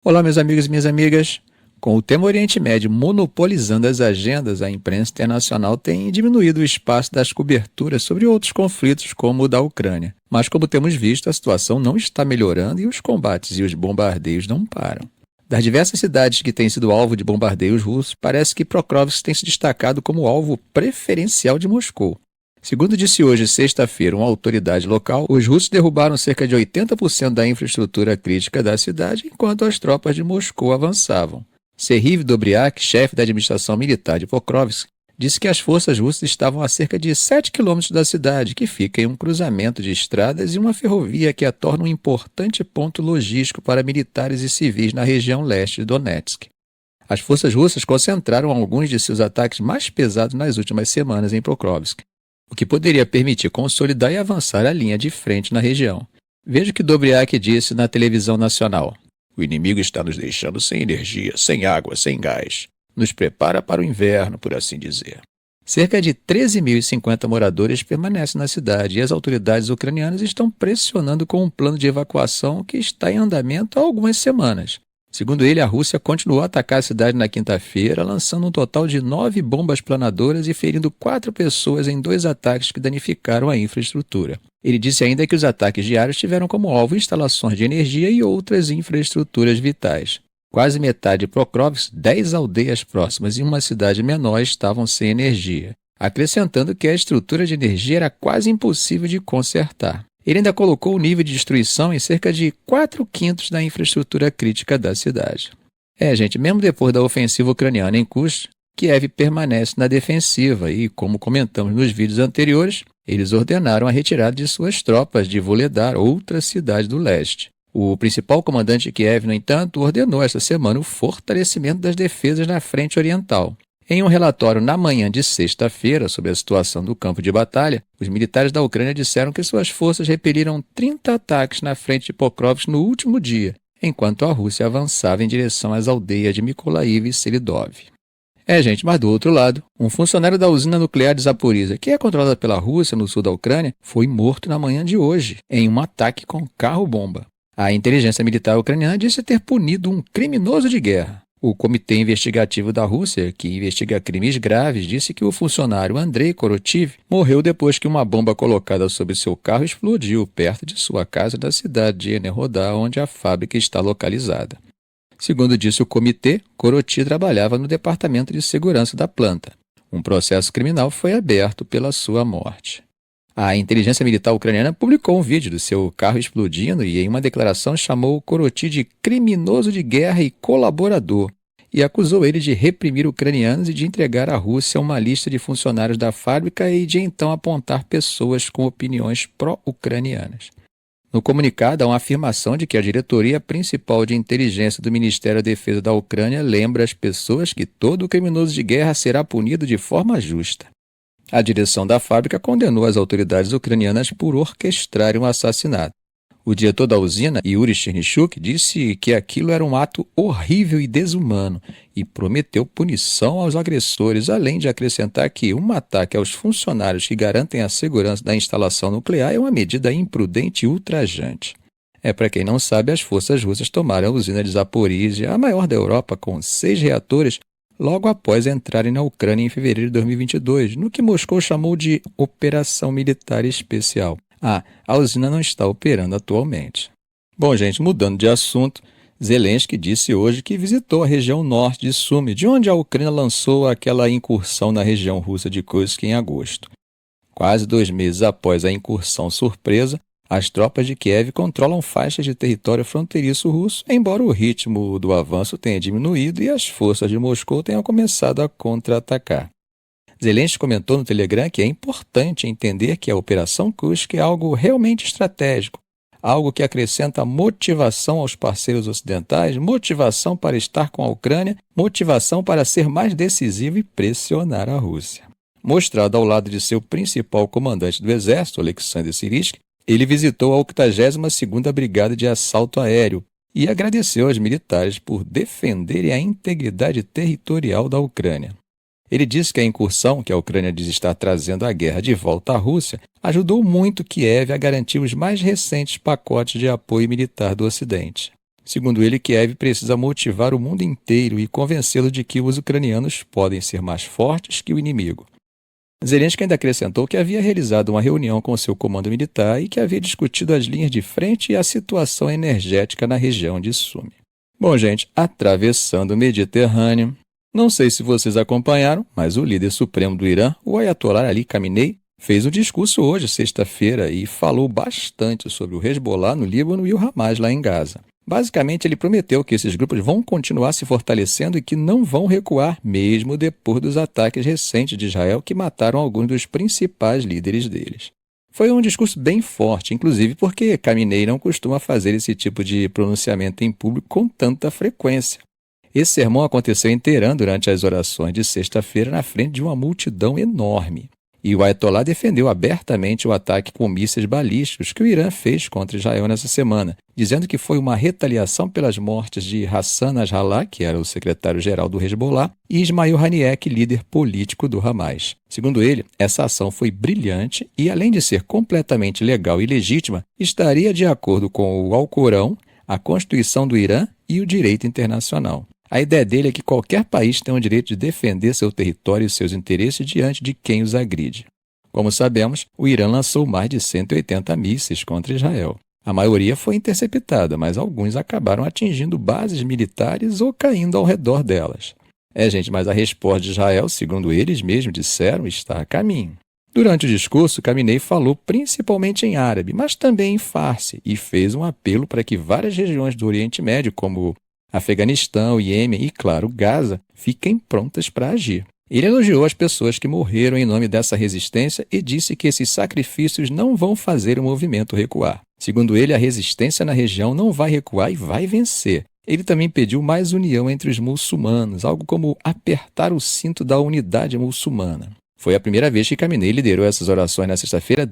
Olá, meus amigos e minhas amigas. Com o tema Oriente Médio monopolizando as agendas, a imprensa internacional tem diminuído o espaço das coberturas sobre outros conflitos, como o da Ucrânia. Mas, como temos visto, a situação não está melhorando e os combates e os bombardeios não param. Das diversas cidades que têm sido alvo de bombardeios russos, parece que Pokrovsk tem se destacado como alvo preferencial de Moscou. Segundo disse hoje, sexta-feira, uma autoridade local, os russos derrubaram cerca de 80% da infraestrutura crítica da cidade, enquanto as tropas de Moscou avançavam. Serhiy Dobryak, chefe da administração militar de Pokrovsk, disse que as forças russas estavam a cerca de 7 quilômetros da cidade, que fica em um cruzamento de estradas e uma ferrovia que a torna um importante ponto logístico para militares e civis na região leste de Donetsk. As forças russas concentraram alguns de seus ataques mais pesados nas últimas semanas em Pokrovsk, o que poderia permitir consolidar e avançar a linha de frente na região. Veja o que Dobryak disse na televisão nacional. O inimigo está nos deixando sem energia, sem água, sem gás. Nos prepara para o inverno, por assim dizer. Cerca de 13.050 moradores permanecem na cidade e as autoridades ucranianas estão pressionando com um plano de evacuação que está em andamento há algumas semanas. Segundo ele, a Rússia continuou a atacar a cidade na quinta-feira, lançando um total de 9 bombas planadoras e ferindo 4 pessoas em 2 ataques que danificaram a infraestrutura. Ele disse ainda que os ataques diários tiveram como alvo instalações de energia e outras infraestruturas vitais. Quase metade de Pokrovsk, 10 aldeias próximas e uma cidade menor estavam sem energia, acrescentando que a estrutura de energia era quase impossível de consertar. Ele ainda colocou o nível de destruição em cerca de 4/5 da infraestrutura crítica da cidade. Gente, mesmo depois da ofensiva ucraniana em Kursk, Kiev permanece na defensiva e, como comentamos nos vídeos anteriores, eles ordenaram a retirada de suas tropas de Vuhledar, outra cidade do leste. O principal comandante de Kiev, no entanto, ordenou esta semana o fortalecimento das defesas na frente oriental. Em um relatório na manhã de sexta-feira sobre a situação do campo de batalha, os militares da Ucrânia disseram que suas forças repeliram 30 ataques na frente de Pokrovsk no último dia, enquanto a Rússia avançava em direção às aldeias de Mykolaiv e Selidov. Gente, mas do outro lado, um funcionário da usina nuclear de Zaporizhzhia, que é controlada pela Rússia no sul da Ucrânia, foi morto na manhã de hoje, em um ataque com carro-bomba. A inteligência militar ucraniana disse ter punido um criminoso de guerra. O Comitê Investigativo da Rússia, que investiga crimes graves, disse que o funcionário Andrei Korotiv morreu depois que uma bomba colocada sobre seu carro explodiu perto de sua casa da cidade de Enerhodar, onde a fábrica está localizada. Segundo disse o comitê, Korotiv trabalhava no Departamento de Segurança da planta. Um processo criminal foi aberto pela sua morte. A inteligência militar ucraniana publicou um vídeo do seu carro explodindo e, em uma declaração, chamou Korotiv de criminoso de guerra e colaborador e acusou ele de reprimir ucranianos e de entregar à Rússia uma lista de funcionários da fábrica e de então apontar pessoas com opiniões pró-ucranianas. No comunicado, há uma afirmação de que a diretoria principal de inteligência do Ministério da Defesa da Ucrânia lembra às pessoas que todo criminoso de guerra será punido de forma justa. A direção da fábrica condenou as autoridades ucranianas por orquestrarem o assassinato. O diretor da usina, Yuri Chernyshyuk, disse que aquilo era um ato horrível e desumano e prometeu punição aos agressores, além de acrescentar que um ataque aos funcionários que garantem a segurança da instalação nuclear é uma medida imprudente e ultrajante. Para quem não sabe, as forças russas tomaram a usina de Zaporizhzhia, a maior da Europa, com 6 reatores, logo após entrarem na Ucrânia em fevereiro de 2022, no que Moscou chamou de Operação Militar Especial. A usina não está operando atualmente. Bom, gente, mudando de assunto, Zelensky disse hoje que visitou a região norte de Sumy, de onde a Ucrânia lançou aquela incursão na região russa de Kursk em agosto. Quase 2 meses após a incursão surpresa, as tropas de Kiev controlam faixas de território fronteiriço russo, embora o ritmo do avanço tenha diminuído e as forças de Moscou tenham começado a contra-atacar. Zelensky comentou no Telegram que é importante entender que a Operação Kursk é algo realmente estratégico, algo que acrescenta motivação aos parceiros ocidentais, motivação para estar com a Ucrânia, motivação para ser mais decisivo e pressionar a Rússia. Mostrado ao lado de seu principal comandante do exército, Alexander Sirski, ele visitou a 82ª Brigada de Assalto Aéreo e agradeceu aos militares por defenderem a integridade territorial da Ucrânia. Ele disse que a incursão que a Ucrânia diz estar trazendo a guerra de volta à Rússia ajudou muito Kiev a garantir os mais recentes pacotes de apoio militar do Ocidente. Segundo ele, Kiev precisa motivar o mundo inteiro e convencê-lo de que os ucranianos podem ser mais fortes que o inimigo. Zelensky ainda acrescentou que havia realizado uma reunião com seu comando militar e que havia discutido as linhas de frente e a situação energética na região de Sumi. Bom, gente, atravessando o Mediterrâneo, não sei se vocês acompanharam, mas o líder supremo do Irã, o Ayatollah Ali Khamenei, fez um discurso hoje, sexta-feira, e falou bastante sobre o Hezbollah no Líbano e o Hamas lá em Gaza. Basicamente, ele prometeu que esses grupos vão continuar se fortalecendo e que não vão recuar, mesmo depois dos ataques recentes de Israel que mataram alguns dos principais líderes deles. Foi um discurso bem forte, inclusive porque Khamenei não costuma fazer esse tipo de pronunciamento em público com tanta frequência. Esse sermão aconteceu em Teherã durante as orações de sexta-feira na frente de uma multidão enorme. E o Ayatollah defendeu abertamente o ataque com mísseis balísticos que o Irã fez contra Israel nessa semana, dizendo que foi uma retaliação pelas mortes de Hassan Nasrallah, que era o secretário-geral do Hezbollah, e Ismail Haniyeh, líder político do Hamas. Segundo ele, essa ação foi brilhante e, além de ser completamente legal e legítima, estaria de acordo com o Alcorão, a Constituição do Irã e o direito internacional. A ideia dele é que qualquer país tem o direito de defender seu território e seus interesses diante de quem os agride. Como sabemos, o Irã lançou mais de 180 mísseis contra Israel. A maioria foi interceptada, mas alguns acabaram atingindo bases militares ou caindo ao redor delas. Gente, mas a resposta de Israel, segundo eles mesmos disseram, está a caminho. Durante o discurso, Khamenei falou principalmente em árabe, mas também em farsi, e fez um apelo para que várias regiões do Oriente Médio, como Afeganistão, Iêmen e, claro, Gaza, fiquem prontas para agir. Ele elogiou as pessoas que morreram em nome dessa resistência e disse que esses sacrifícios não vão fazer o movimento recuar. Segundo ele, a resistência na região não vai recuar e vai vencer. Ele também pediu mais união entre os muçulmanos, algo como apertar o cinto da unidade muçulmana. Foi a primeira vez que Khamenei liderou essas orações na sexta-feira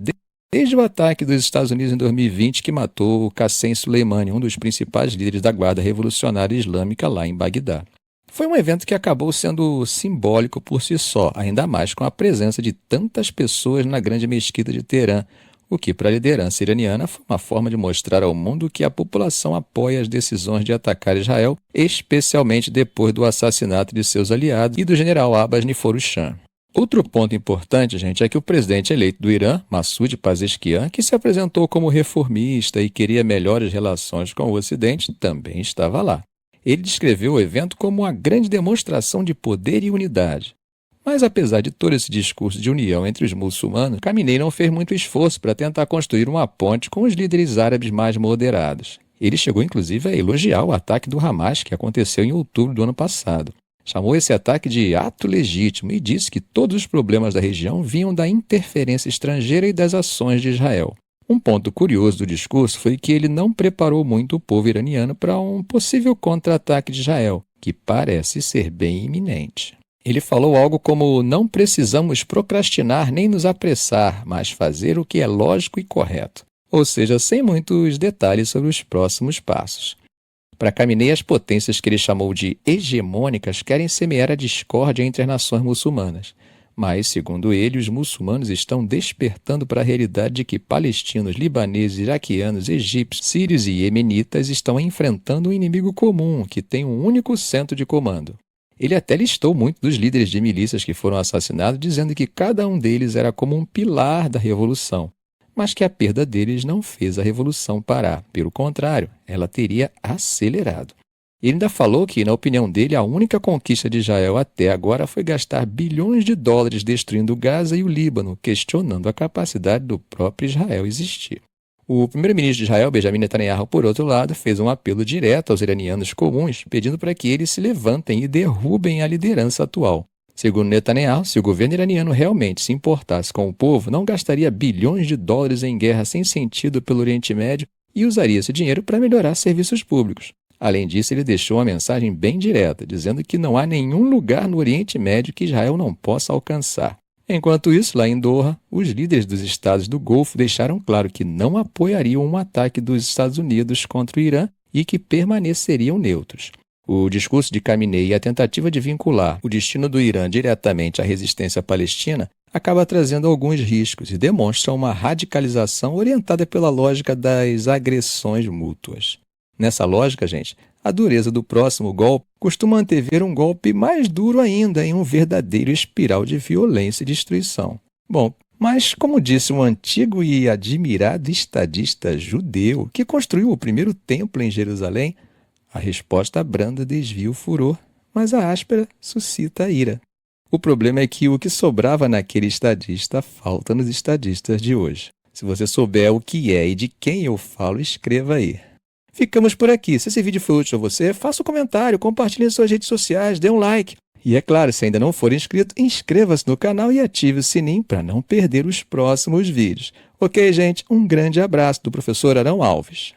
desde o ataque dos Estados Unidos em 2020 que matou Qassem Soleimani, um dos principais líderes da Guarda Revolucionária Islâmica lá em Bagdá. Foi um evento que acabou sendo simbólico por si só, ainda mais com a presença de tantas pessoas na grande mesquita de Teherã, o que para a liderança iraniana foi uma forma de mostrar ao mundo que a população apoia as decisões de atacar Israel, especialmente depois do assassinato de seus aliados e do general Abbas Niforuzhan. Outro ponto importante, gente, é que o presidente eleito do Irã, Massoud Pezeshkian, que se apresentou como reformista e queria melhores relações com o Ocidente, também estava lá. Ele descreveu o evento como uma grande demonstração de poder e unidade. Mas apesar de todo esse discurso de união entre os muçulmanos, Khamenei não fez muito esforço para tentar construir uma ponte com os líderes árabes mais moderados. Ele chegou inclusive a elogiar o ataque do Hamas, que aconteceu em outubro do ano passado. Chamou esse ataque de ato legítimo e disse que todos os problemas da região vinham da interferência estrangeira e das ações de Israel. Um ponto curioso do discurso foi que ele não preparou muito o povo iraniano para um possível contra-ataque de Israel, que parece ser bem iminente. Ele falou algo como: não precisamos procrastinar nem nos apressar, mas fazer o que é lógico e correto. Ou seja, sem muitos detalhes sobre os próximos passos. Para Khamenei, as potências que ele chamou de hegemônicas querem semear a discórdia entre as nações muçulmanas. Mas, segundo ele, os muçulmanos estão despertando para a realidade de que palestinos, libaneses, iraquianos, egípcios, sírios e iemenitas estão enfrentando um inimigo comum que tem um único centro de comando. Ele até listou muitos dos líderes de milícias que foram assassinados, dizendo que cada um deles era como um pilar da revolução, mas que a perda deles não fez a revolução parar. Pelo contrário, ela teria acelerado. Ele ainda falou que, na opinião dele, a única conquista de Israel até agora foi gastar bilhões de dólares destruindo Gaza e o Líbano, questionando a capacidade do próprio Israel existir. O primeiro-ministro de Israel, Benjamin Netanyahu, por outro lado, fez um apelo direto aos iranianos comuns, pedindo para que eles se levantem e derrubem a liderança atual. Segundo Netanyahu, se o governo iraniano realmente se importasse com o povo, não gastaria bilhões de dólares em guerra sem sentido pelo Oriente Médio e usaria esse dinheiro para melhorar serviços públicos. Além disso, ele deixou uma mensagem bem direta, dizendo que não há nenhum lugar no Oriente Médio que Israel não possa alcançar. Enquanto isso, lá em Doha, os líderes dos estados do Golfo deixaram claro que não apoiariam um ataque dos Estados Unidos contra o Irã e que permaneceriam neutros. O discurso de Khamenei e a tentativa de vincular o destino do Irã diretamente à resistência palestina acaba trazendo alguns riscos e demonstra uma radicalização orientada pela lógica das agressões mútuas. Nessa lógica, gente, a dureza do próximo golpe costuma antever um golpe mais duro ainda em um verdadeiro espiral de violência e destruição. Bom, mas como disse um antigo e admirado estadista judeu que construiu o primeiro templo em Jerusalém, a resposta branda desvia o furor, mas a áspera suscita a ira. O problema é que o que sobrava naquele estadista falta nos estadistas de hoje. Se você souber o que é e de quem eu falo, escreva aí. Ficamos por aqui. Se esse vídeo foi útil a você, faça um comentário, compartilhe em suas redes sociais, dê um like. E é claro, se ainda não for inscrito, inscreva-se no canal e ative o sininho para não perder os próximos vídeos. Ok, gente? Um grande abraço do professor Arão Alves.